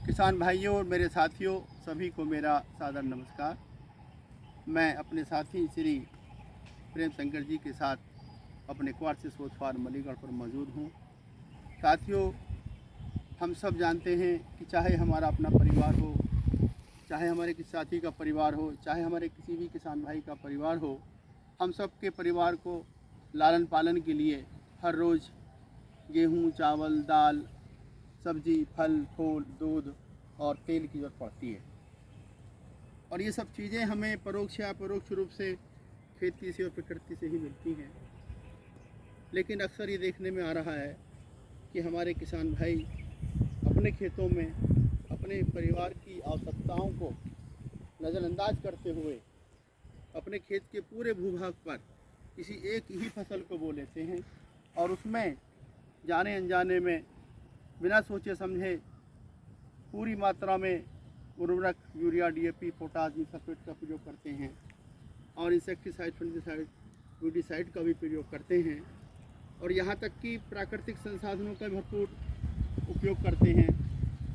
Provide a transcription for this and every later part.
किसान भाइयों और मेरे साथियों सभी को मेरा सादर नमस्कार। मैं अपने साथी श्री प्रेम शंकर जी के साथ अपने क्वार्ट से सोच फार्म मलीगढ़ पर मौजूद हूँ। साथियों, हम सब जानते हैं कि चाहे हमारा अपना परिवार हो, चाहे हमारे किसी साथी का परिवार हो, चाहे हमारे किसी भी किसान भाई का परिवार हो, हम सब के परिवार को लालन पालन के लिए हर रोज़ गेहूँ, चावल, दाल, सब्जी, फल, फूल, दूध और तेल की ज़रूरत पड़ती है। और ये सब चीज़ें हमें परोक्ष या अपरोक्ष रूप से खेती से और प्रकृति से ही मिलती हैं। लेकिन अक्सर ये देखने में आ रहा है कि हमारे किसान भाई अपने खेतों में अपने परिवार की आवश्यकताओं को नज़रअंदाज करते हुए अपने खेत के पूरे भूभाग पर किसी एक ही फसल को बो लेते हैं और उसमें जाने अनजाने में बिना सोचे समझे पूरी मात्रा में उर्वरक, यूरिया, डीएपी, पोटाश, सल्फेट का प्रयोग करते हैं और इंसेक्टिसाइड, फंगिसाइड, वीडिसाइड का भी प्रयोग करते हैं और यहाँ तक कि प्राकृतिक संसाधनों का भरपूर उपयोग करते हैं,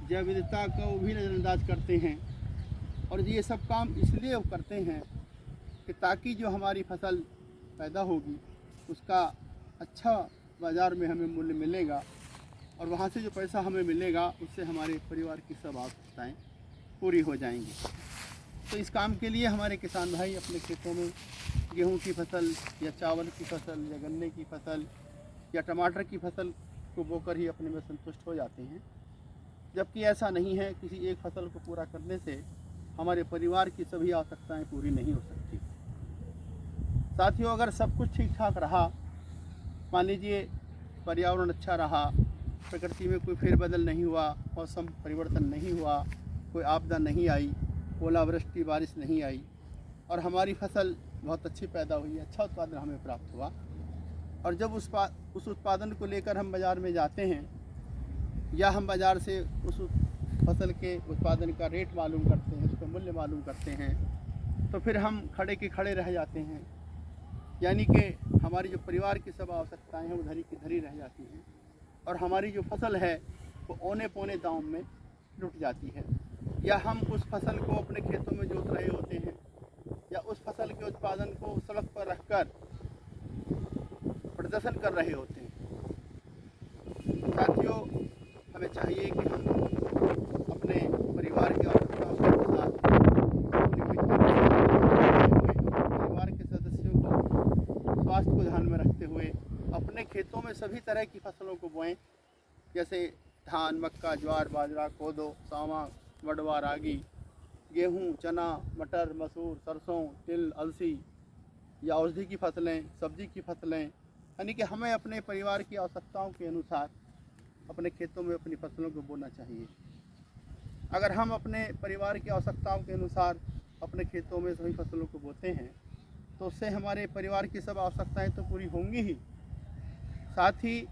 जैव विविधता का वो भी नज़रअंदाज करते हैं। और ये सब काम इसलिए करते हैं कि ताकि जो हमारी फसल पैदा होगी उसका अच्छा बाज़ार में हमें मूल्य मिलेगा और वहाँ से जो पैसा हमें मिलेगा उससे हमारे परिवार की सब आवश्यकताएँ पूरी हो जाएंगी। तो इस काम के लिए हमारे किसान भाई अपने खेतों में गेहूं की फसल या चावल की फसल या गन्ने की फसल या टमाटर की फसल को बोकर ही अपने में संतुष्ट हो जाते हैं, जबकि ऐसा नहीं है। किसी एक फसल को पूरा करने से हमारे परिवार की सभी आवश्यकताएँ पूरी नहीं हो सकती। साथियों, अगर सब कुछ ठीक ठाक रहा, मान लीजिए पर्यावरण अच्छा रहा, प्रकृति में कोई फेरबदल नहीं हुआ, मौसम परिवर्तन नहीं हुआ, कोई आपदा नहीं आई, ओलावृष्टि, बारिश नहीं आई और हमारी फसल बहुत अच्छी पैदा हुई, अच्छा उत्पादन हमें प्राप्त हुआ और जब उस उत्पादन को लेकर हम बाज़ार में जाते हैं या हम बाज़ार से उस फसल के उत्पादन का रेट मालूम करते हैं, उसका मूल्य मालूम करते हैं, तो फिर हम खड़े के खड़े रह जाते हैं। यानी कि हमारी जो परिवार की सब आवश्यकताएँ हैं वो धरी की धरी रह जाती हैं और हमारी जो फसल है वो औने पौने दाम में लुट जाती है। या हम उस फसल को अपने खेतों में जोत रहे होते हैं या उस फसल के उत्पादन को सड़क पर रखकर प्रदर्शन कर रहे होते हैं। साथियों, हमें चाहिए कि हम अपने परिवार की आवश्यकताओं के अनुसार अपनी परिवार के सदस्यों को स्वास्थ्य को ध्यान में रखते हुए अपने खेतों में सभी तरह की फसलों को बोएं, जैसे धान, मक्का, ज्वार, बाजरा, कोदो, सावा, वडवा, रागी, गेहूँ, चना, मटर, मसूर, सरसों, तिल, अलसी या औषधि की फसलें, सब्जी की फसलें। यानी कि हमें अपने परिवार की आवश्यकताओं के अनुसार अपने खेतों में अपनी फसलों को बोना चाहिए। अगर हम अपने परिवार की आवश्यकताओं के अनुसार अपने खेतों में सभी फसलों को बोते हैं तो उससे हमारे परिवार की सब आवश्यकताएँ तो पूरी होंगी ही, साथ ही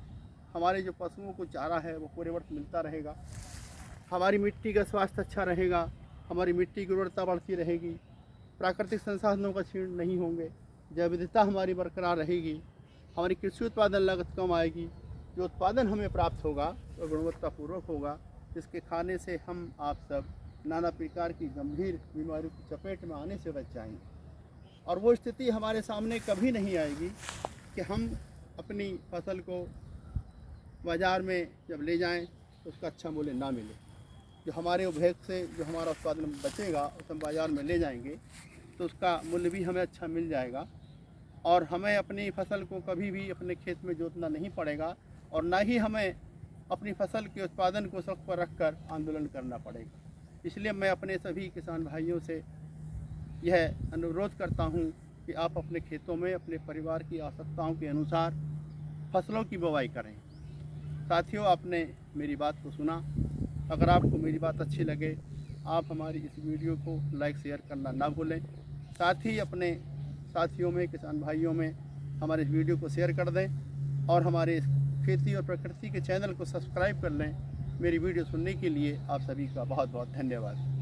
हमारे जो पशुओं को चारा है वो पूरे वर्ष मिलता रहेगा, हमारी मिट्टी का स्वास्थ्य अच्छा रहेगा, हमारी मिट्टी की उर्वरता बढ़ती रहेगी, प्राकृतिक संसाधनों का क्षीण नहीं होंगे, जैव विविधता हमारी बरकरार रहेगी, हमारी कृषि उत्पादन लागत कम आएगी, जो उत्पादन हमें प्राप्त होगा वो गुणवत्तापूर्वक होगा, जिसके खाने से हम आप सब नाना प्रकार की गंभीर बीमारियों की चपेट में आने से बच जाएंगे। और वो स्थिति हमारे सामने कभी नहीं आएगी कि हम अपनी फसल को बाज़ार में जब ले जाएं तो उसका अच्छा मूल्य ना मिले। जो हमारे उपभोग से जो हमारा उत्पादन बचेगा उसे हम बाज़ार में ले जाएंगे तो उसका मूल्य भी हमें अच्छा मिल जाएगा और हमें अपनी फसल को कभी भी अपने खेत में जोतना नहीं पड़ेगा और ना ही हमें अपनी फसल के उत्पादन को सड़क पर रखकर आंदोलन करना पड़ेगा। इसलिए मैं अपने सभी किसान भाइयों से यह अनुरोध करता हूँ कि आप अपने खेतों में अपने परिवार की आवश्यकताओं के अनुसार फसलों की बुवाई करें। साथियों, आपने मेरी बात को सुना। अगर आपको मेरी बात अच्छी लगे, आप हमारी इस वीडियो को लाइक शेयर करना ना भूलें। साथ ही अपने साथियों में, किसान भाइयों में हमारे इस वीडियो को शेयर कर दें और हमारे इस खेती और प्रकृति के चैनल को सब्सक्राइब कर लें। मेरी वीडियो सुनने के लिए आप सभी का बहुत बहुत धन्यवाद।